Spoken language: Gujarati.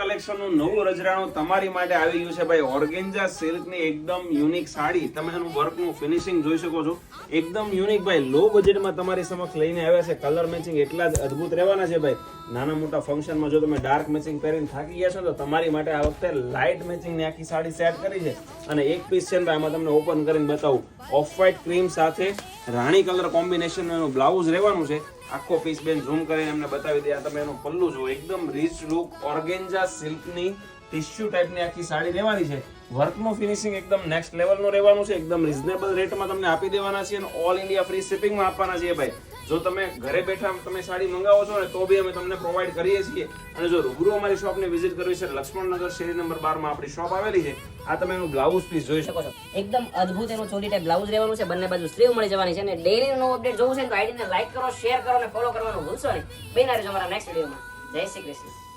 કલેક્શનનું નવું રજરાણું તમારી માટે આવી ગયું છે ભાઈ. ઓર્ગેન્જા સિલ્કની એકદમ યુનિક સાડી. તમે એનું વર્કનું ફિનિશિંગ જોઈ શકો છો, એકદમ યુનિક ભાઈ. લો બજેટમાં તમારી સમક્ષ લઈને આવ્યા છે. કલર મેચિંગ એટલા જ અદ્ભુત રહેવાના છે ભાઈ. નાના મોટા ફંક્શનમાં જો તમે ડાર્ક મેચિંગ પહેરીને થાકી ગયા છો તો તમારી માટે આ વખતે લાઇટ મેચિંગની આખી સાડી સેટ કરી છે. અને એક પીસ છે ને આમાં તમને ઓપન કરીને બતાવું. ઓફ વ્હાઇટ ક્રીમ સાથે રાણી કલર કોમ્બિનેશનનું એનું બ્લાઉઝ રહેવાનું છે. આખો પીસ બેન ઝૂમ કરીને એમને બતાવી દે. આ તમે એનું પલ્લું જુઓ, એકદમ રીચ લુક ઓર્ગેન્જા સિલ્કની ટિશ્યુ ટાઈપની આખી સાડી રહેવાની છે. વર્કનું ફિનિશિંગ એકદમ નેક્સ્ટ લેવલનું રહેવાનું છે. એકદમ રિઝનેબલ રેટમાં તમને આપી દેવાના છે અને ઓલ ઇન્ડિયા ફ્રી શિપિંગમાં આપવાના છીએ ભાઈ. જો તમે ઘરે બેઠા તમે સાડી મંગાવો છો ને તો બી અમે તમને પ્રોવાઈડ કરીએ છીએ. અને જો રૂબરૂ અમારી શોપને વિઝિટ કરવી છે, લક્ષ્મણનગર શેરી નંબર 12 માં આપણી શોપ આવેલી છે. આ તમે એનું બ્લાઉઝ પીસ જોઈ શકો છો. એકદમ અદ્ભુત એનું ચોલી ટાઈપ બ્લાઉઝ રહેવાનું છે. બંને બાજુ સ્લીવ મળી જવાની છે. અને ડેઈલી નો અપડેટ જોવું છે તો આઈડીને લાઈક કરો, શેર કરો અને ફોલો કરવાનું ભૂલશો નહીં. બેન રહેજો અમારા નેક્સ્ટ વિડીયોમાં. જય શ્રી કૃષ્ણ.